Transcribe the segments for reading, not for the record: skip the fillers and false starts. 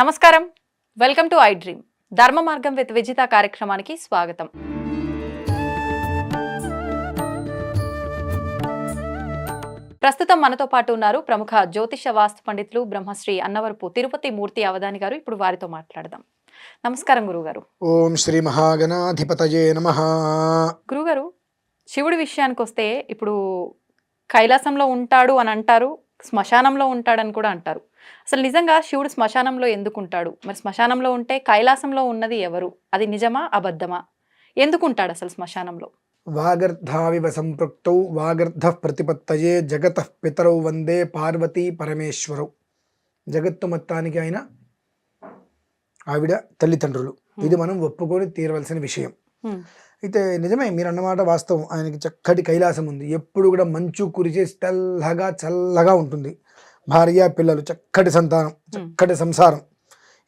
నమస్కారం, welcome to I dream. ధర్మ మార్గం విత్ విజిత కార్యక్రమానికి స్వాగతం. ప్రస్తుతం మనతో పాటు ఉన్నారు ప్రముఖ జ్యోతిష వాస్తు పండితులు బ్రహ్మశ్రీ అన్నవరపు తిరుపతి మూర్తి అవధాని గారు. ఇప్పుడు వారితో మాట్లాడదాం. నమస్కారం గురుగారు. ఓం శ్రీ మహాగణాధిపతయే నమః. గురుగారు, శివుడి విషయానికి వస్తే ఇప్పుడు కైలాసంలో ఉంటాడు అని అంటారు, శ్మశానంలో ఉంటాడని కూడా అంటారు. అసలు నిజంగా శివుడు శ్మశానంలో ఎందుకు ఉంటాడు? మరి శ్మశానంలో ఉంటే కైలాసంలో ఉన్నది ఎవరు? అది నిజమా అబద్ధమా? ఎందుకు ఉంటాడు అసలు శ్మశానంలో? వాగర్ధావివ సంపృక్తౌ వాగర్ధ ప్రతిపత్తయే జగతః పితరౌ వందే పార్వతీ పరమేశ్వరౌ. జగత్తు మొత్తానికి ఆయన ఆవిడ తల్లిదండ్రులు. ఇది మనం ఒప్పుకొని తీరవలసిన విషయం. అయితే నిజమే మీరు అన్నమాట వాస్తవం. ఆయనకి చక్కటి కైలాసం ఉంది. ఎప్పుడు కూడా మంచు కురిచేసి తెల్లగా చల్లగా ఉంటుంది. భార్య పిల్లలు, చక్కటి సంతానం, చక్కటి సంసారం,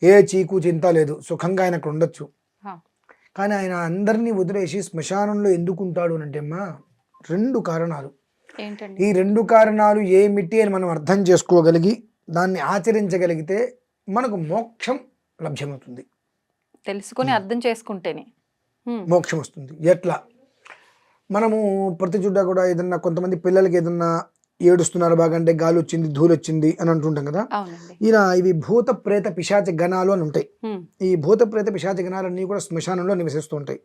ఏ చీకు చింత లేదు. సుఖంగా ఆయన అక్కడ ఉండొచ్చు. కానీ ఆయన అందరినీ వదిలేసి శ్మశానంలో ఎందుకు ఉంటాడు అంటే అమ్మా, రెండు కారణాలు. ఈ రెండు కారణాలు ఏమిటి అని మనం అర్థం చేసుకోగలిగి దాన్ని ఆచరించగలిగితే మనకు మోక్షం లభ్యమవుతుంది. తెలుసుకొని అర్థం చేసుకుంటేనే మోక్షం వస్తుంది. ఎట్లా? మనము ప్రతి చుట్టా కూడా ఏదన్నా కొంతమంది పిల్లలకి ఏదన్నా ఏడుస్తున్నారు బాగా అంటే గాలి వచ్చింది, ధూళి వచ్చింది అని అంటుంటాం కదా. ఇలా ఇవి భూత ప్రేత పిశాచ గణాలు అని ఉంటాయి. ఈ భూత ప్రేత పిశాచ గణాలన్నీ కూడా శ్మశానంలో నివసిస్తూ ఉంటాయి.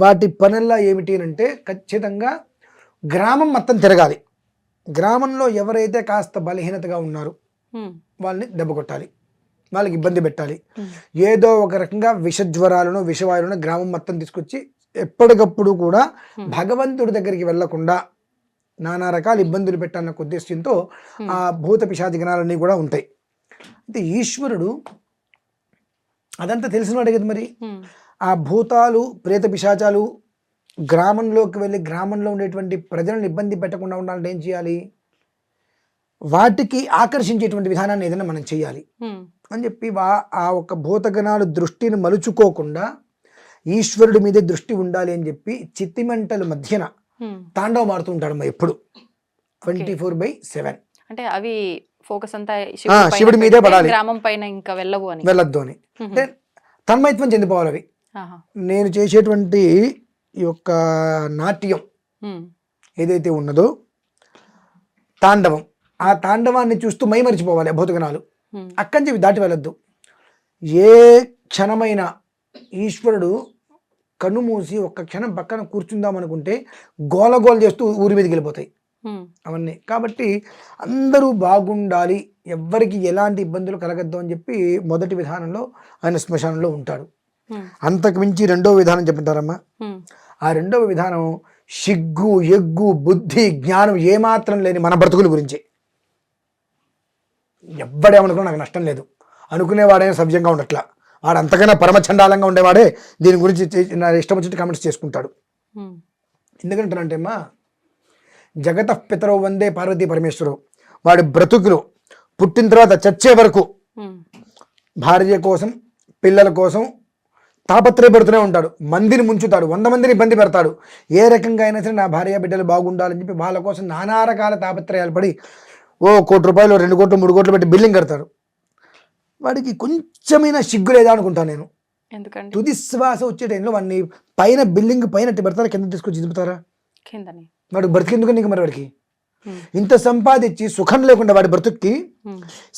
వాటి పనుల్లో ఏమిటి అంటే ఖచ్చితంగా గ్రామం మొత్తం తిరగాలి. గ్రామంలో ఎవరైతే కాస్త బలహీనతగా ఉన్నారో వాళ్ళని దెబ్బ కొట్టాలి, వాళ్ళకి ఇబ్బంది పెట్టాలి. ఏదో ఒక రకంగా విషజ్వరాలను విషవాయులను గ్రామం మొత్తం తీసుకొచ్చి ఎప్పటికప్పుడు కూడా భగవంతుడి దగ్గరికి వెళ్లకుండా నానా రకాల ఇబ్బందులు పెట్టాలన్న ఉద్దేశంతో ఆ భూత పిశాచి గణాలన్నీ కూడా ఉంటాయి. అయితే ఈశ్వరుడు అదంతా తెలిసినవాడే కదా. మరి ఆ భూతాలు ప్రేత పిశాచాలు గ్రామంలోకి వెళ్ళి గ్రామంలో ఉండేటువంటి ప్రజలను ఇబ్బంది పెట్టకుండా ఉండాలంటే ఏం చేయాలి? వాటికి ఆకర్షించేటువంటి విధానాన్ని ఏదైనా మనం చేయాలి అని చెప్పి ఆ ఒక భూతగణాలు దృష్టిని మలుచుకోకుండా ఈశ్వరుడి మీదే దృష్టి ఉండాలి అని చెప్పి చిత్తిమంటల మధ్యన తాండవం ఆడుతూ ఉంటాడు ఎప్పుడు 24/7. అంటే అవి ఫోకస్ అంతా శివుడి మీదే పడాలి, గ్రామం పైన ఇంకా వెళ్ళొద్దు అని అంటే తన్మయత్వం చెందిపోవాలి అవి. నేను చేసేటువంటి ఈ యొక్క నాట్యం ఏదైతే ఉన్నదో తాండవం, ఆ తాండవాన్ని చూస్తూ మైమరిచిపోవాలి భూతగణాలు. అక్కడి నుంచి దాటి వెళ్ళొద్దు. ఏ క్షణమైన ఈశ్వరుడు కన్ను మూసి ఒక్క క్షణం పక్కన కూర్చుందాం అనుకుంటే గోలగోల చేస్తూ ఊరి మీదకి వెళ్ళిపోతాయి అవన్నీ. కాబట్టి అందరూ బాగుండాలి, ఎవ్వరికి ఎలాంటి ఇబ్బందులు కలగద్దు అని చెప్పి మొదటి విధానంలో ఆయన శ్మశానంలో ఉంటాడు. అంతకు మించి రెండవ విధానం చెప్తారమ్మా. ఆ రెండవ విధానం సిగ్గు ఎగ్గు బుద్ధి జ్ఞానం ఏమాత్రం లేని మన బ్రతుకుల గురించి. ఎవ్వడేమనుకున్నా నాకు నష్టం లేదు అనుకునేవాడే సవ్యంగా ఉండట్లా. వాడు అంతకన్నా పరమచండాలంగా ఉండేవాడే దీని గురించి నా ఇష్టం వచ్చినట్టు కామెంట్స్ చేసుకుంటాడు. ఎందుకంటానంటే అమ్మా, జగతః పితరౌ వందే పార్వతీ పరమేశ్వరవు. వాడి బ్రతుకులు పుట్టిన తర్వాత చచ్చే వరకు భార్య కోసం పిల్లల కోసం తాపత్రయపడుతూనే ఉంటాడు. మందిని ముంచుతాడు, 100 మందిని ఇబ్బంది పెడతాడు. ఏ రకంగా అయినా సరే నా భార్య బిడ్డలు బాగుండాలని చెప్పి వాళ్ళ కోసం నానా రకాల తాపత్రయాలు పడి 1 కోటి రూపాయలు 2 కోట్లు 3 కోట్లు పెట్టి బిల్డింగ్ కడతాడు. వాడికి కొంచెమైనా సిగ్గు లేదా అనుకుంటాను నేను. ఎందుకంటే తుది శ్వాస వచ్చే టైంలో వాడిని పైన బిల్డింగ్ పైన పెడతారా, కింద తీసుకొచ్చి దింపుతారా? వాడు బ్రతికెందుకు నీకు? మరి వాడికి ఇంత సంపాదించి సుఖం లేకుండా వాడి బ్రతుక్కి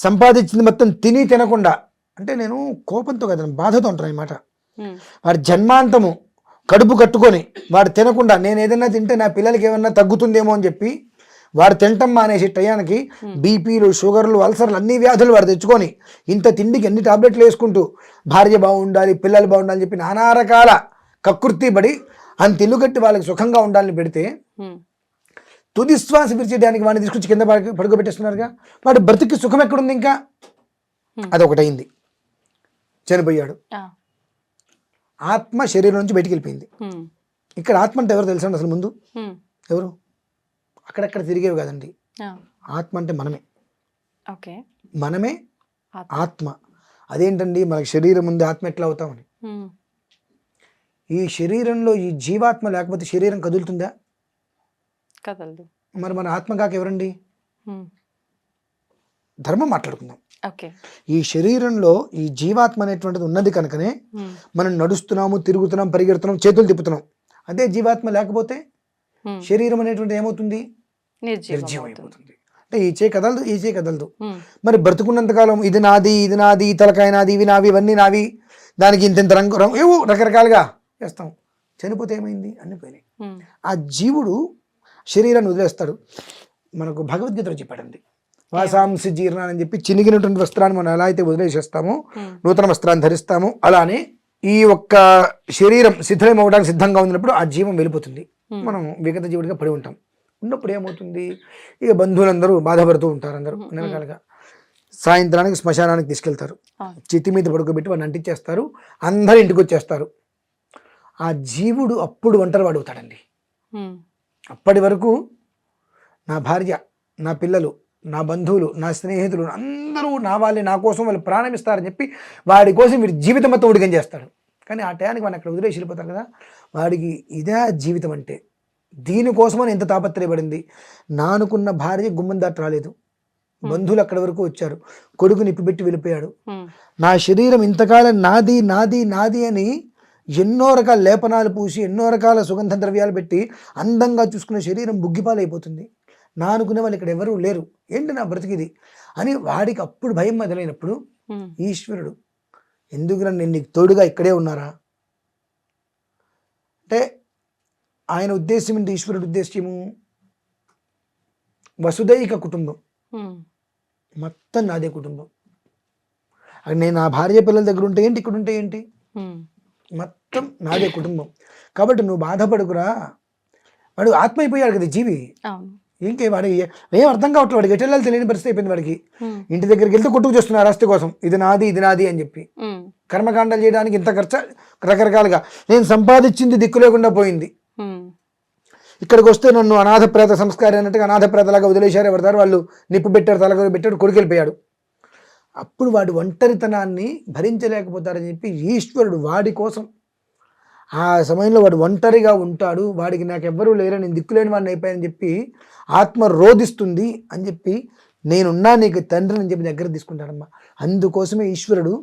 సంపాదించింది మొత్తం తిని తినకుండా, అంటే నేను కోపంతో కదా బాధతో ఉంటాను అన్నమాట. వాడి జన్మాంతము కడుపు కట్టుకొని వాడు తినకుండా నేను ఏదైనా తింటే నా పిల్లలకి ఏమన్నా తగ్గుతుందేమో అని చెప్పి వాడు తింటం మానేసి టయానికి బీపీలు షుగర్లు అల్సర్లు అన్ని వ్యాధులు వాడు తెచ్చుకొని ఇంత తిండికి ఎన్ని టాబ్లెట్లు వేసుకుంటూ భార్య బాగుండాలి పిల్లలు బాగుండాలని చెప్పి నానా రకాల కకృతి పడి అంత ఇల్లు కట్టి వాళ్ళకి సుఖంగా ఉండాలని పెడితే తుది శ్వాస విడిచేయడానికి వాడిని తీసుకొచ్చి కింద పడుకోబెట్టేస్తున్నారుగా. వాడు బ్రతికి సుఖం ఎక్కడుంది? ఇంకా అదొకటైంది, చనిపోయాడు. ఆత్మ శరీరం నుంచి బయటికి వెళ్ళిపోయింది. ఇక్కడ ఆత్మ అంటే ఎవరు తెలుసండి అసలు? ముందు ఎవరు? అక్కడక్కడ తిరిగేవి కదండి. ఆత్మ అంటే మనమే. మనమే ఆత్మ. అదేంటండి మనకి శరీరం ఉంది, ఆత్మ ఎట్లా అవుతామని. ఈ శరీరంలో ఈ జీవాత్మ లేకపోతే శరీరం కదులుతుందా? కదలదు. మరి మన ఆత్మ కాక ఎవరండి? ధర్మం మాట్లాడుకుందాం. ఓకే. ఈ శరీరంలో ఈ జీవాత్మ అనేటువంటిది ఉన్నది కనుకనే మనం నడుస్తున్నాము, తిరుగుతున్నాం, పరిగెడుతున్నాం, చేతులు తిప్పుతున్నాం. అదే జీవాత్మ లేకపోతే శరీరం అనేటువంటి ఏమవుతుంది? నిర్జీవం అయిపోతుంది. అంటే ఈ చేయి కదలదు, ఈ చేయి కదలదు. మరి బ్రతుకున్నంతకాలం ఇది నాది, ఇది నాది, తలకాయ నాది, ఇవి నావి, ఇవన్నీ నావి, దానికి ఇంత రంగు ఏవో రకరకాలుగా వేస్తాం. చనిపోతే ఏమైంది? అన్ని పోయినాయి. ఆ జీవుడు శరీరాన్ని వదిలేస్తాడు. మనకు భగవద్గీతలో చెప్పాడండి, వాసాంసి జీర్ణ అని చెప్పి చినిగినటువంటి వస్త్రాన్ని మనం ఎలా అయితే వదిలేసేస్తామో, నూతన వస్త్రాన్ని ధరిస్తామో, అలానే ఈ ఒక్క శరీరం శిథిలం అవ్వడానికి సిద్ధంగా ఉన్నప్పుడు ఆ జీవం వెళ్ళిపోతుంది. మనం విగత జీవుడిగా పడి ఉంటాం. ఉన్నప్పుడు ఏమవుతుంది? ఇక బంధువులందరూ బాధపడుతూ ఉంటారు. అందరూ అన్ని రకాలుగా సాయంత్రానికి శ్మశానానికి తీసుకెళ్తారు. చితి మీద పడుకోబెట్టి వాడిని అంటించేస్తారు. అందరూ ఇంటికి వచ్చేస్తారు. ఆ జీవుడు అప్పుడు ఒంటరి వాడు అవుతాడండి. అప్పటి వరకు నా భార్య, నా పిల్లలు, నా బంధువులు, నా స్నేహితులు అందరూ నా వాళ్ళే, నా కోసం వాళ్ళు ప్రాణం ఇస్తారని చెప్పి వాడి కోసం వీడి జీవితం మొత్తం ఉడికం చేస్తాడు. కానీ ఆ టయానికి వాడిని అక్కడ వదిలేసి వెళ్ళిపోతారు కదా. వాడికి ఇదే జీవితం అంటే, దీనికోసమని ఎంత తాపత్రయపడింది. నానుకున్న భార్య గుమ్మం దాటి రాలేదు, బంధువులు అక్కడి వరకు వచ్చారు, కొడుకు నిప్పిపెట్టి వెళ్ళిపోయాడు. నా శరీరం ఇంతకాలం నాది నాది నాది అని ఎన్నో రకాల లేపనాలు పూసి, ఎన్నో రకాల సుగంధ ద్రవ్యాలు పెట్టి అందంగా చూసుకున్న శరీరం బుగ్గిపాలైపోతుంది. నా అనుకునే వాళ్ళు ఇక్కడ ఎవరూ లేరు, ఏంటి నా బ్రతికిది అని వాడికి అప్పుడు భయం మొదలైనప్పుడు ఈశ్వరుడు ఎందుకు నేను నీకు తోడుగా ఇక్కడే ఉన్నారా అంటే, ఆయన ఉద్దేశం ఏంటి? ఈశ్వరుడు ఉద్దేశ్యము వసుదైక కుటుంబం, మొత్తం నాదే కుటుంబం. నేను నా భార్య పిల్లల దగ్గర ఉంటే ఏంటి, ఇక్కడ ఉంటే ఏంటి, మొత్తం నాదే కుటుంబం. కాబట్టి నువ్వు బాధపడుకురా. వాడు ఆత్మ అయిపోయాడు కదా జీవి. ఇంకే వాడు ఏం అర్థం కావట్లేదు, వాడికి ఎటెళ్ళాలి తెలియని పరిస్థితి అయిపోయింది వాడికి. ఇంటి దగ్గరికి వెళ్తే కొట్టుకు చేస్తున్నారు ఆస్తి కోసం, ఇది నాది ఇది నాది అని చెప్పి. కర్మకాండాలు చేయడానికి ఇంత ఖర్చు, రకరకాలుగా. నేను సంపాదించింది దిక్కు లేకుండా పోయింది. ఇక్కడికి వస్తే నన్ను అనాథ ప్రేత సంస్కారం అన్నట్టుగా అనాథ ప్రేతలాగా వదిలేశారు. ఎవరిదారు వాళ్ళు నిప్పు పెట్టారు, తలగొని పెట్టాడు, కొడుకెళ్ళిపోయాడు. అప్పుడు వాడు ఒంటరితనాన్ని భరించలేకపోతాడని చెప్పి ఈశ్వరుడు వాడి కోసం ఆ సమయంలో వాడు ఒంటరిగా ఉంటాడు. వాడికి నాకెవ్వరూ లేరు, నేను దిక్కులేని వాడిని అయిపోయానని చెప్పి ఆత్మ రోధిస్తుంది అని చెప్పి, నేనున్నా నీకు తండ్రిని అని చెప్పి దగ్గర తీసుకుంటాడమ్మా. అందుకోసమే ఈశ్వరుడు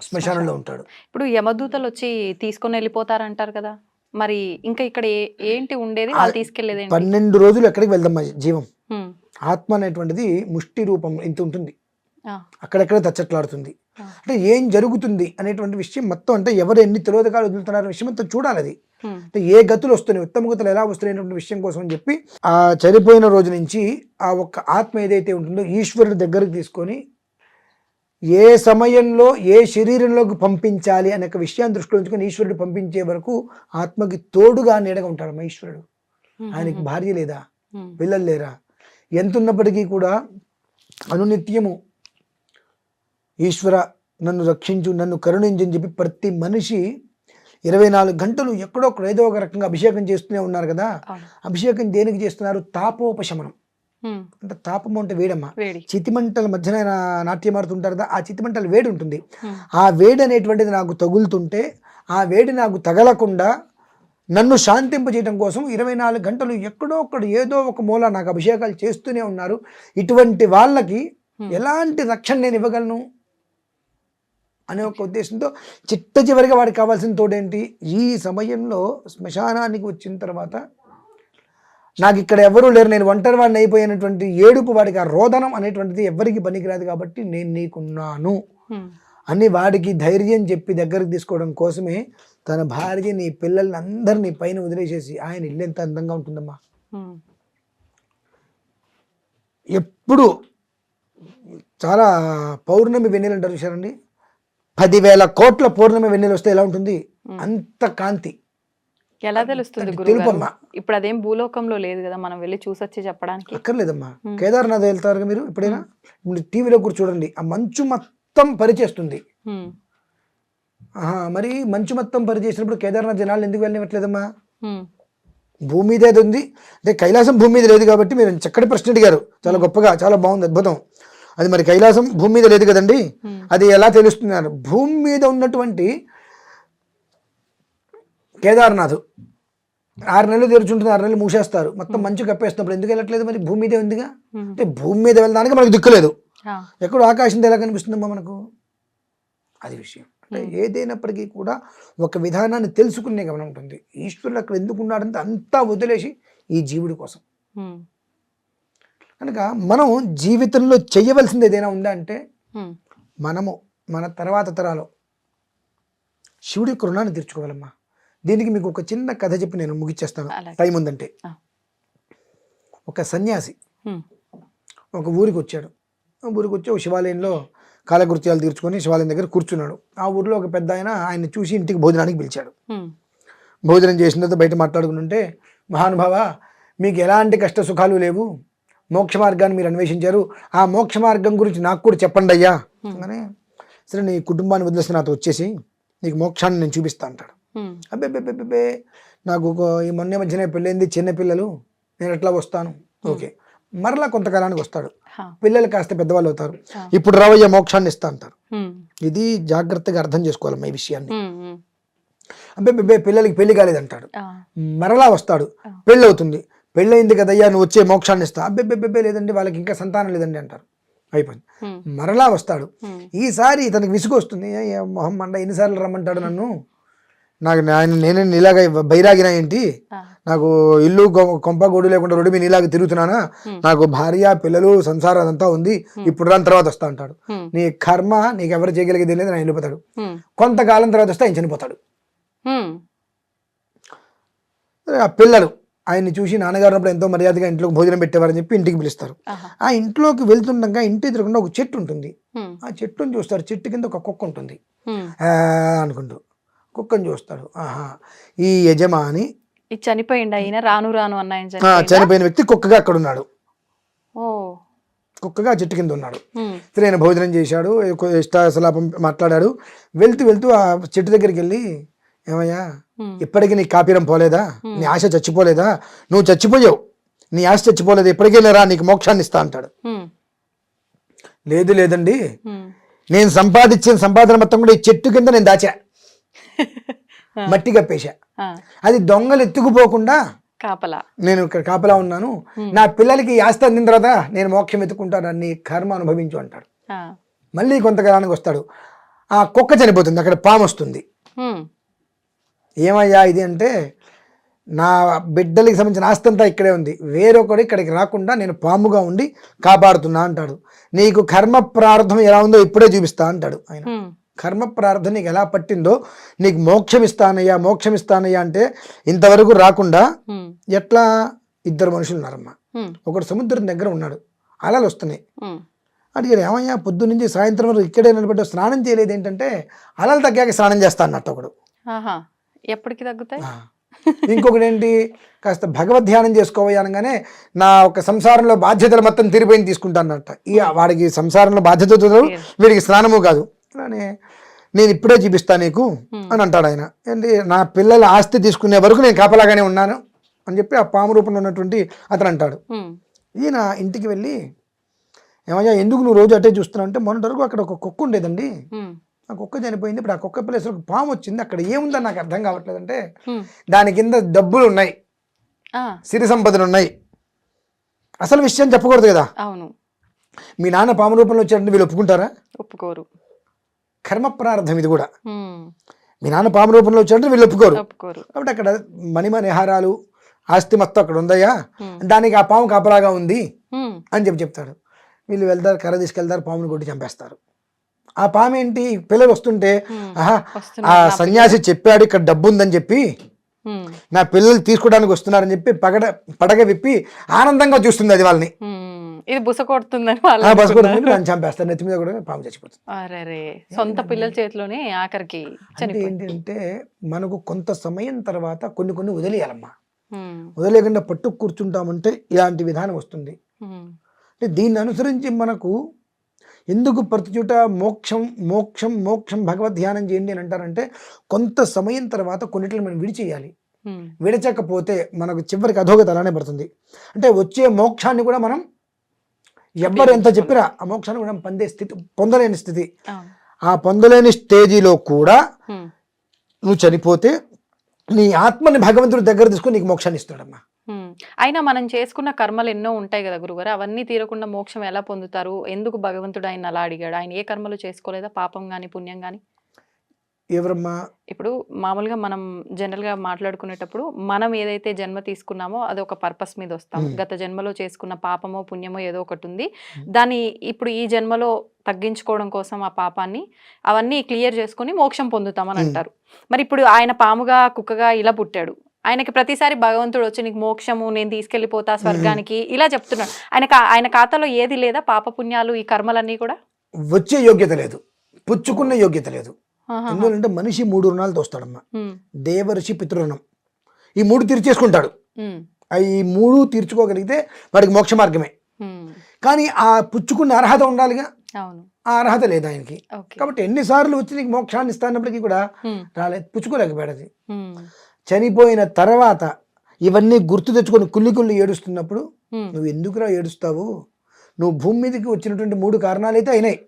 శ్మశానంలో ఉంటాడు. ఇప్పుడు యమదూతలు వచ్చి తీసుకొని వెళ్ళిపోతారంటారు కదా, మరి ఇంకా ఇక్కడ ఏంటి ఉండేది? వాళ్ళు తీసుకెళ్లేది 12 రోజులు ఎక్కడికి వెళ్దామా జీవం. ఆత్మ అనేటువంటిది ముష్టి రూపం ఇంత ఉంటుంది, అక్కడెక్కడ తచ్చట్లాడుతుంది. అంటే ఏం జరుగుతుంది అనేటువంటి విషయం మొత్తం, అంటే ఎవరు ఎన్ని తిలోదకాలు వదులుతున్నారనే విషయం మొత్తం చూడాలి. అది అంటే ఏ గతులు వస్తున్నాయి, ఉత్తమ గతులు ఎలా వస్తున్నాయి అనేటువంటి విషయం కోసం అని చెప్పి ఆ చనిపోయిన రోజు నుంచి ఆ ఒక్క ఆత్మ ఏదైతే ఉంటుందో ఈశ్వరుడి దగ్గరికి తీసుకొని ఏ సమయంలో ఏ శరీరంలోకి పంపించాలి అనే విషయాన్ని దృష్టిలో ఉంచుకొని ఈశ్వరుడు పంపించే వరకు ఆత్మకి తోడుగా నీడగా ఉంటాడు ఈశ్వరుడు. ఆయనకి భార్య లేదా, పిల్లలు లేరా, ఎంత ఉన్నప్పటికీ కూడా అనునిత్యము ఈశ్వర నన్ను రక్షించు, నన్ను కరుణించు అని చెప్పి ప్రతి మనిషి 24 గంటలు ఎక్కడో ఏదో ఒక రకంగా అభిషేకం చేస్తూనే ఉన్నారు కదా. అభిషేకం దేనికి చేస్తున్నారు? తాపోపశమనం. అంటే తాపము అంటే వేడమ్మా. చితిమంటల మధ్యన నాట్యం ఆడుతుంటారు కదా, ఆ చితిమంటల వేడి ఉంటుంది. ఆ వేడి అనేటువంటిది నాకు తగులుతుంటే ఆ వేడి నాకు తగలకుండా నన్ను శాంతింపజేయడం కోసం 24 గంటలు ఎక్కడో ఒక్కడ ఏదో ఒక మూల నాకు అభిషేకాలు చేస్తూనే ఉన్నారు. ఇటువంటి వాళ్ళకి ఎలాంటి రక్షణ నేను ఇవ్వగలను అనే ఒక ఉద్దేశంతో చిట్ట చివరిగా వాడికి కావాల్సిన తోడేంటి? ఈ సమయంలో శ్మశానానికి వచ్చిన తర్వాత నాకు ఇక్కడ ఎవరూ లేరు, నేను ఒంటరి వాడిని అయిపోయినటువంటి ఏడుపు, వాడికి ఆ రోదనం అనేటువంటిది ఎవరికి పనికిరాదు కాబట్టి నేను నీకున్నాను అని వాడికి ధైర్యం చెప్పి దగ్గరికి తీసుకోవడం కోసమే తన భార్య, నీ పిల్లల్ని అందరినీ పైన వదిలేసేసి, ఆయన ఇల్లు ఎంత అందంగా ఉంటుందమ్మా. ఎప్పుడు చాలా పౌర్ణమి వెన్నెలు అంటారు చూసారండి, 10,000 కోట్ల పౌర్ణమి వెన్నెలు వస్తే ఎలా ఉంటుంది, అంత కాంతి. ఎలా తెలుస్తుంది గురుగారు? ఇప్పుడు అదేం భూలోకంలో లేదు కదా, మనం వెళ్ళి చూసొచ్చి చెప్పడానికి అక్కర్లేదమ్మా. కేదార్నాథ్ వెళ్తారు మీరు ఎప్పుడైనా? టీవీలో కూడా చూడండి, ఆ మంచు మొత్తం పరిచేస్తుంది. మరి మంచు మొత్తం పరిచేసినప్పుడు కేదార్నాథ్ జనాలు ఎందుకు వెళ్ళనివ్వట్లేదమ్మా? భూమి మీద ఏది ఉంది అంటే కైలాసం భూమి మీద లేదు కాబట్టి మీరు చక్కటి ప్రశ్న అడిగారు, చాలా గొప్పగా, చాలా బాగుంది, అద్భుతం. అది మరి కైలాసం భూమి మీద లేదు కదండి, అది ఎలా తెలుస్తుంది? భూమి మీద ఉన్నటువంటి కేదార్నాథ్ 6 నెలలు తెరుచుంటుంది, 6 నెలలు మూసేస్తారు, మొత్తం మంచు కప్పేస్తున్నప్పుడు ఎందుకు వెళ్ళట్లేదు? మరి భూమి మీదే ఉందిగా. అంటే భూమి మీద వెళ్ళడానికి మనకు దిక్కులేదు, ఎక్కడో ఆకాశం ఎలా కనిపిస్తుందమ్మా మనకు? అది విషయం. అంటే ఏదైనప్పటికీ కూడా ఒక విధానాన్ని తెలుసుకునే గమనం ఉంటుంది. ఈశ్వరుడు అక్కడ ఎందుకు ఉన్నాడంటే అంతా వదిలేసి ఈ జీవుడి కోసం. కనుక మనం జీవితంలో చెయ్యవలసింది ఏదైనా ఉందా అంటే మనము మన తర్వాత తరాలు శివుడి యొక్క రుణాన్ని తీర్చుకోవాలమ్మా. దీనికి మీకు ఒక చిన్న కథ చెప్పి నేను ముగిచ్చేస్తాను, టైం ఉందంటే. ఒక సన్యాసి ఒక ఊరికి వచ్చాడు. ఊరికి వచ్చి ఒక శివాలయంలో కాలకృత్యాలు తీర్చుకొని శివాలయం దగ్గర కూర్చున్నాడు. ఆ ఊరిలో ఒక పెద్ద ఆయన్ని చూసి ఇంటికి భోజనానికి పిలిచాడు. భోజనం చేసిన తర్వాత బయట మాట్లాడుకుంటుంటే, మహానుభావ, మీకు ఎలాంటి కష్ట సుఖాలు లేవు, మోక్ష మార్గాన్ని మీరు అన్వేషించారు, ఆ మోక్ష మార్గం గురించి నాకు కూడా చెప్పండి అయ్యా అని. సరే, నీ కుటుంబాన్ని వదిలేసి నాతో వచ్చేసి నీకు మోక్షాన్ని నేను చూపిస్తా అంటాడు. అబ్బే, నాకు ఈ మొన్న మధ్యనే పెళ్ళైంది, చిన్న పిల్లలు, నేను ఎట్లా వస్తాను? ఓకే, మరలా కొంతకాలానికి వస్తాడు, పిల్లలు కాస్త పెద్దవాళ్ళు అవుతారు, ఇప్పుడు రావయ్య మోక్షాన్ని ఇస్తా అంటారు. ఇది జాగ్రత్తగా అర్థం చేసుకోవాలమ్మా ఈ విషయాన్ని. అబ్బే, పిల్లలకి పెళ్లి కాలేదంటాడు, మరలా వస్తాడు, పెళ్ళి అవుతుంది, పెళ్ళయింది కదయ్యా నువ్వు వచ్చే మోక్షాన్ని ఇస్తా. అబ్బే లేదండి, వాళ్ళకి ఇంకా సంతానం లేదండి అంటారు. అయిపోయింది. మరలా వస్తాడు, ఈసారి ఇతనికి విసుగు వస్తుంది, మొహం మండ ఎన్నిసార్లు రమ్మంటాడు నన్ను, నాకు నేనే నీలాగా బైరాగినా ఏంటి, నాకు ఇల్లు కొంప గోడు లేకుండా రోడ్డు మీద నీలాగా తిరుగుతున్నానా, నాకు భార్య పిల్లలు సంసారం అదంతా ఉంది, ఇప్పుడు రాని తర్వాత వస్తా అంటాడు. నీ కర్మ, నీకు ఎవరు చేయగలిగేది లేదు, ఆయన వెళ్ళిపోతాడు. కొంతకాలం తర్వాత వస్తే ఆయన చనిపోతాడు. ఆ పిల్లలు ఆయన్ని చూసి నాన్నగారు ఉన్నప్పుడు ఎంతో మర్యాదగా ఇంట్లోకి భోజనం పెట్టేవారని చెప్పి ఇంటికి పిలుస్తారు. ఆ ఇంట్లోకి వెళ్తుండగా ఇంటి ఎదురుకుండా ఒక చెట్టు ఉంటుంది. ఆ చెట్టును చూస్తారు, చెట్టు కింద ఒక కుక్క ఉంటుంది అనుకుంటూ కుక్కను చూస్తాడు. ఆహా, ఈ యజమాని చనిపోయింది, అయినా రాను రాను అన్న చనిపోయిన వ్యక్తి కుక్కగా అక్కడ ఉన్నాడు, కుక్కగా చెట్టు కింద ఉన్నాడు. సరే, ఆయన భోజనం చేశాడు, ఇష్టాసలాపం మాట్లాడాడు. వెళ్తూ ఆ చెట్టు దగ్గరికి వెళ్ళి, ఏమయ్యా, ఇప్పటికీ నీ కాపీరం పోలేదా, నీ ఆశ చచ్చిపోలేదా, నువ్వు చచ్చిపోయావు, నీ ఆశ చచ్చిపోలేదు, ఎప్పటికైనా రా, నీకు మోక్షాన్ని ఇస్తా అంటాడు. లేదండి, నేను సంపాదించిన సంపాదన మొత్తం కూడా ఈ చెట్టు కింద నేను దాచా, మట్టి కప్పేశా, అది దొంగలు ఎత్తుకుపోకుండా నేను ఇక్కడ కాపలా ఉన్నాను, నా పిల్లలకి ఆస్తి అందిన తర్వాత నేను మోక్షం ఎత్తుకుంటాను, నీ కర్మ అనుభవించు అంటాడు. మళ్ళీ కొంతకాలానికి వస్తాడు, ఆ కుక్క చనిపోతుంది, అక్కడ పాము వస్తుంది. ఏమయ్యా ఇది అంటే, నా బిడ్డలకి సంబంధించిన ఆస్తి అంతా ఇక్కడే ఉంది, వేరొకడు ఇక్కడికి రాకుండా నేను పాముగా ఉండి కాపాడుతున్నా అంటాడు. నీకు కర్మ ప్రారంధం ఎలా ఉందో ఇప్పుడే చూపిస్తా అంటాడు ఆయన. కర్మ ప్రారంధం నీకు ఎలా పట్టిందో నీకు మోక్షం ఇస్తానయ్యా అంటే ఇంతవరకు రాకుండా ఎట్లా? ఇద్దరు మనుషులు ఉన్నారమ్మా, ఒకడు సముద్రం దగ్గర ఉన్నాడు, అలలు వస్తున్నాయి. అడిగారు, ఏమయ్యా పొద్దు నుంచి సాయంత్రం వరకు ఇక్కడే నిలబడ్డావు, స్నానం చేయలేదు ఏంటంటే? అలలు తగ్గాక స్నానం చేస్తా అన్నట్టు ఒకడు. ఎప్పటికి తగ్గుతాయి? ఇంకొకటి ఏంటి, కాస్త భగవద్ ధ్యానం చేసుకోవయ్యా అనగానే నా ఒక సంసారంలో బాధ్యతలు మొత్తం తీరిపోయింది తీసుకుంటానట. ఇక వాడికి సంసారంలో బాధ్యత వీడికి స్నానము కాదు. అలానే నేను ఇప్పుడే చూపిస్తాను నీకు అని అంటాడు ఆయన. ఏంటి, నా పిల్లల ఆస్తి తీసుకునే వరకు నేను కాపలాగానే ఉన్నాను అని చెప్పి ఆ పాము రూపంలో ఉన్నటువంటి అతను అంటాడు. ఈయన ఇంటికి వెళ్ళి, ఏమయ్యా ఎందుకు నువ్వు రోజు అట్టే చూస్తున్నావు అంటే, మొన్నటి వరకు అక్కడ ఒక కుక్క ఉండేదండి, ఆ కుక్క చనిపోయింది, ఇప్పుడు ఆ కుక్క ప్లేస్లో పాము వచ్చింది, అక్కడ ఏముందని నాకు అర్థం కావట్లేదు అంటే, దాని కింద డబ్బులు ఉన్నాయి, సిరి సంపదలు ఉన్నాయి. అసలు విషయం చెప్పకూడదు కదా. అవును, మీ నాన్న పాము రూపంలో వచ్చాడంటే వీళ్ళు ఒప్పుకుంటారా? ఒప్పుకోరు. కర్మ ప్రారంధం ఇది కూడా. మీ నాన్న పాము రూపంలో వచ్చాడంటే వీళ్ళు ఒప్పుకోరు. కాబట్టి అక్కడ మణిహారాలు ఆస్తి మొత్తం అక్కడ ఉందయ్యా, దానికి ఆ పాము కాపలాగా ఉంది అని చెప్తాడు. వీళ్ళు వెళ్తారు, కర్ర తీసుకెళ్తారు, పాముని కొట్టి చంపేస్తారు. ఆ పాము ఏంటి, పిల్లలు వస్తుంటే, ఆహా ఆ సన్యాసి చెప్పాడు ఇక్కడ డబ్బు ఉందని చెప్పి, నా పిల్లలు తీసుకోవడానికి వస్తున్నారని చెప్పి పడగ విప్పి ఆనందంగా చూస్తుంది అది వాళ్ళని. ఇది బుస కొడుతుందని దాన్ని చంపేస్తారు, నెత్తి మీద కూడా పాము చచ్చిపోతుంది. సొంత పిల్లల చేతిలోనే ఆఖరికి. ఏంటంటే మనకు కొంత సమయం తర్వాత కొన్ని వదిలేయాలమ్మా. వదిలేకుండా పట్టు కూర్చుంటామంటే ఇలాంటి విధానం వస్తుంది. అంటే దీన్ని అనుసరించి మనకు ఎందుకు ప్రతి చోట మోక్షం భగవద్ ధ్యానం చేయండి అని అంటారంటే, కొంత సమయం తర్వాత కొన్నిటిని మనం విడిచేయాలి. విడచకపోతే మనకు చివరికి అధోగతి అలానే పడుతుంది. అంటే వచ్చే మోక్షాన్ని కూడా మనం ఎవ్వరు ఎంత చెప్పినా ఆ మోక్షాన్ని కూడా పొందలేని స్థితి. ఆ పొందలేని స్టేజీలో కూడా నువ్వు చనిపోతే నీ ఆత్మని భగవంతుడి దగ్గర తీసుకొని నీకు మోక్షాన్ని ఇస్తాడమ్మా. అయినా మనం చేసుకున్న కర్మలు ఎన్నో ఉంటాయి కదా గురుగారు, అవన్నీ తీరకుండా మోక్షం ఎలా పొందుతారు? ఎందుకు భగవంతుడు ఆయన అలా అడిగాడు? ఆయన ఏ కర్మలు చేసుకోలేదా, పాపం గాని పుణ్యం గాని? ఎవరమ్మా? ఇప్పుడు మామూలుగా మనం జనరల్గా మాట్లాడుకునేటప్పుడు మనం ఏదైతే జన్మ తీసుకున్నామో అది ఒక పర్పస్ మీద వస్తాం. గత జన్మలో చేసుకున్న పాపమో పుణ్యమో ఏదో ఒకటి ఉంది, దాన్ని ఇప్పుడు ఈ జన్మలో తగ్గించుకోవడం కోసం ఆ పాపాన్ని అవన్నీ క్లియర్ చేసుకుని మోక్షం పొందుతామని అంటారు. మరి ఇప్పుడు ఆయన పాముగా కుక్కగా ఇలా పుట్టాడు, ఆయనకి ప్రతిసారి భగవంతుడు వచ్చి నీకు మోక్షము నేను తీసుకెళ్లిపోతా స్వర్గానికి ఇలా చెప్తున్నాడు. ఆయన ఖాతాలో ఏది లేదా? పాప పుణ్యాలు ఈ కర్మలన్నీ కూడా వచ్చే యోగ్యత లేదు, పుచ్చుకున్న యోగ్యత లేదు. ఎందుకంటే మనిషి 3 రుణాలతో వస్తాడమ్మా. దేవర్షి పితృరుణం, ఈ 3 తీర్చేసుకుంటాడు. ఈ 3 తీర్చుకోగలిగితే వాడికి మోక్ష మార్గమే. కానీ ఆ పుచ్చుకున్న అర్హత ఉండాలిగా, ఆ అర్హత లేదు ఆయనకి. కాబట్టి ఎన్నిసార్లు వచ్చి నీకు మోక్షాన్ని ఇస్తానప్పటికీ కూడా రాలేదు, పుచ్చుకోలేకపోయాడు. అది చనిపోయిన తర్వాత ఇవన్నీ గుర్తు తెచ్చుకొని కుళ్ళి ఏడుస్తున్నప్పుడు నువ్వు ఎందుకురా ఏడుస్తావు? నువ్వు భూమి మీదకి వచ్చినటువంటి 3 కారణాలు అయితే అయినాయి,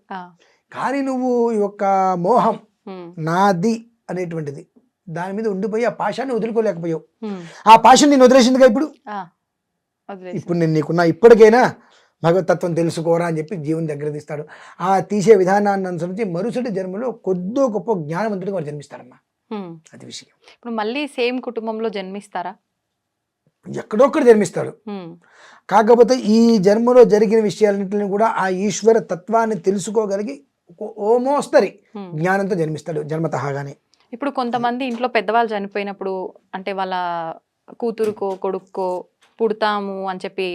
కానీ నువ్వు ఈ యొక్క మోహం నాది అనేటువంటిది దాని మీద ఉండిపోయి ఆ పాశాన్ని వదులుకోలేకపోయావు. ఆ పాశాన్ని నేను వదిలేసిందిగా ఇప్పుడు నేను నీకున్నా. ఇప్పటికైనా భగవతత్వం తెలుసుకోరా అని చెప్పి జీవుని దగ్గర తీస్తాడు. ఆ తీసే విధానాన్ని అనుసరించి మరుసటి జన్మలో కొద్దో గొప్ప జ్ఞానవంతుడిగా వాడు జన్మిస్తాడమ్మా. అది విషయం. ఇప్పుడు మళ్ళీ సేమ్ కుటుంబంలో జన్మిస్తారా? ఎక్కడొక్కడ జన్మిస్తాడు. కాకపోతే ఈ జన్మలో జరిగిన విషయాలన్నింటినీ కూడా ఆ ఈశ్వర తత్వాన్ని తెలుసుకోగలిగి ఓమోస్తరి జ్ఞానంతో జన్మిస్తాడు జన్మతహాగానే. ఇప్పుడు కొంతమంది ఇంట్లో పెద్దవాళ్ళు చనిపోయినప్పుడు అంటే వాళ్ళ కూతురుకో కొడుక్కో పుడతాము అని చెప్పి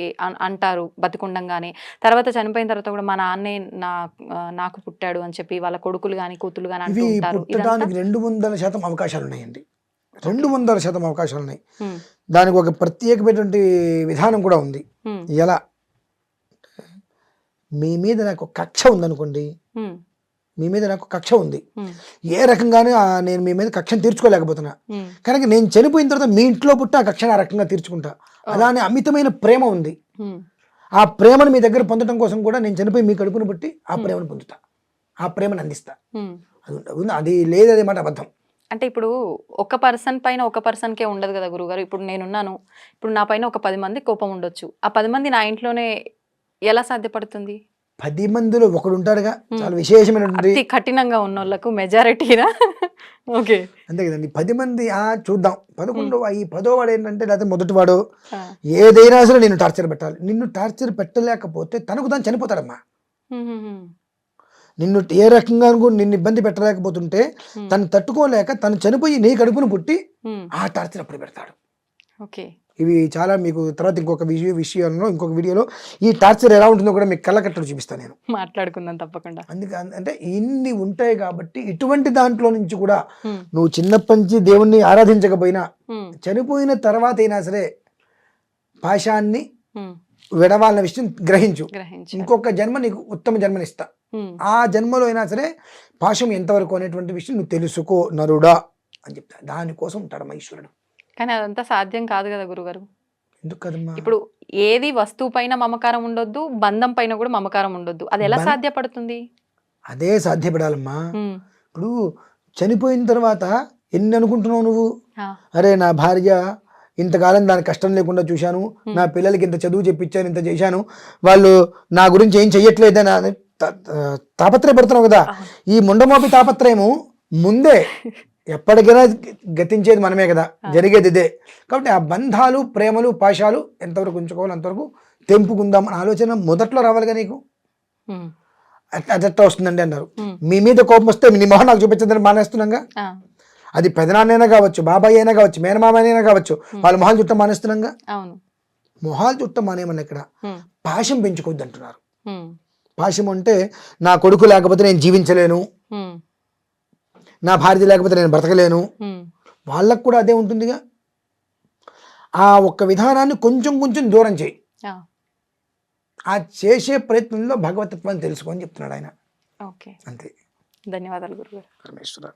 అంటారు బతికుండంగానే. తర్వాత చనిపోయిన తర్వాత కూడా మా నాన్నే నాకు పుట్టాడు అని చెప్పి వాళ్ళ కొడుకులు కానీ కూతురు కానీ అంటూ ఉంటారు. పుట్టడానికి 200% అవకాశాలు ఉన్నాయండి. 200% అవకాశాలు ఉన్నాయి. దానికి ఒక ప్రత్యేకమైనటువంటి విధానం కూడా ఉంది. ఎలా? మీ మీద నాకు కక్ష ఉందనుకోండి, మీ మీద నాకు కక్ష ఉంది, ఏ రకంగానే నేను మీ మీద కక్షను తీర్చుకోలేకపోతున్నా, కనుక నేను చనిపోయిన తర్వాత మీ ఇంట్లో పుట్టి ఆ కక్షను ఆ రకంగా తీర్చుకుంటా. అలానే అమితమైన ప్రేమ ఉంది, ఆ ప్రేమను మీ దగ్గర పొందడం కోసం కూడా నేను చనిపోయి మీ కడుపును పుట్టి ఆ ప్రేమను పొందుతా, ఆ ప్రేమను అందిస్తా. అది లేదు, అదే మాట అబద్ధం. అంటే ఇప్పుడు ఒక పర్సన్ పైన ఒక పర్సన్కే ఉండదు కదా గురుగారు. ఇప్పుడు నేనున్నాను, ఇప్పుడు నా పైన ఒక 10 మంది కోపం ఉండొచ్చు, ఆ 10 మంది నా ఇంట్లోనే ఎలా సాధ్యపడుతుంది? 10 మందిలో ఒకడు ఉంటాడుగా, చాలా విశేషమైనటువంటి కఠినంగా ఉన్న వాళ్ళకు మెజారిటీనా? ఓకే, అంతే కదండి. 10 మంది చూద్దాం, 11 ఈ 10వ వాడు ఏంటంటే, లేకపోతే మొదటి వాడు ఏదైనా సరే నిన్ను టార్చర్ పెట్టాలి. నిన్ను టార్చర్ పెట్టలేకపోతే తనకు తాను చనిపోతాడమ్మా. నిన్ను ఏ రకంగా నిన్ను ఇబ్బంది పెట్టలేకపోతుంటే తను తట్టుకోలేక తను చనిపోయి నీ కడుపును పుట్టి ఆ టార్చర్ అప్పుడు పెడతాడు. ఓకే, ఇవి చాలా మీకు తర్వాత ఇంకొక విషయంలో ఇంకొక వీడియోలో ఈ టార్చర్ ఎలా ఉంటుందో కూడా మీకు కళ్ళకట్టడు చూపిస్తాను నేను, మాట్లాడుకుందాం తప్పకుండా. అంటే ఇన్ని ఉంటాయి కాబట్టి ఇటువంటి దాంట్లో నుంచి కూడా నువ్వు చిన్నప్పటి నుంచి దేవుణ్ణి ఆరాధించకపోయినా చనిపోయిన తర్వాత అయినా సరే పాశాన్ని విడవాలన్న విషయం గ్రహించు. ఇంకొక జన్మ నీకు ఉత్తమ జన్మనిస్తా, ఆ జన్మలో అయినా సరే పాశం ఎంతవరకు అనేటువంటి విషయం నువ్వు తెలుసుకో నరుడా అని చెప్తా. దానికోసం ఉంటాడు ఈశ్వరుడు. కానీ అదంతా సాధ్యం కాదు కదా గురుగారు. ఎందుకు కదమ్మా? ఇప్పుడు ఏది వస్తువు పైన మమకారం ఉండొద్దు, బంధం పైన కూడా మమకారం ఉండొద్దు, అది ఎలా సాధ్యపడుతుంది? అదే సాధ్యపడాలమ్మా. ఇప్పుడు చనిపోయిన తర్వాత ఎన్ని అనుకుంటున్నావు నువ్వు? అరే నా భార్య ఇంతకాలం దాని కష్టం లేకుండా చూశాను, నా పిల్లలకి ఇంత చదువు చెప్పించాను, ఇంత చేశాను, వాళ్ళు నా గురించి ఏం చెయ్యట్లేదని తాపత్రయపడుతున్నావు కదా. ఈ ముండమోపి తాపత్రయము ముందే ఎప్పటికైనా గతించేది మనమే కదా, జరిగేది ఇదే. కాబట్టి ఆ బంధాలు ప్రేమలు పాశాలు ఎంతవరకు ఉంచుకోవాలి అంతవరకు తెంపుకుందాం అనే ఆలోచన మొదట్లో రావాలిగా నీకు. అదెట్టా వస్తుందండి అన్నారు. మీ మీద కోపం వస్తే నీ మొహం నాకు చూపించదని మానేస్తున్నాగా. అది పెదనాన్నైనా కావచ్చు, బాబాయ్ అయినా కావచ్చు, మేనమామ అయినా కావచ్చు, వాళ్ళ మొహాలు చుట్టం మానేస్తున్నాగా. మొహాలు చుట్టం మానేమన్నా ఇక్కడ పాశం పెంచుకోవద్దు అంటున్నారు. పాశం అంటే నా కొడుకు లేకపోతే నేను జీవించలేను, నా భార్య లేకపోతే నేను బ్రతకలేను, వాళ్ళకు కూడా అదే ఉంటుందిగా. ఆ ఒక్క విధానాన్ని కొంచెం కొంచెం దూరం చేయి. ఆ చేసే ప్రయత్నంలో భగవతత్వాన్ని తెలుసుకోని చెప్తున్నాడు ఆయన. ఓకే, అంతే. ధన్యవాదాలు గురుగారు. పరమేశ్వర.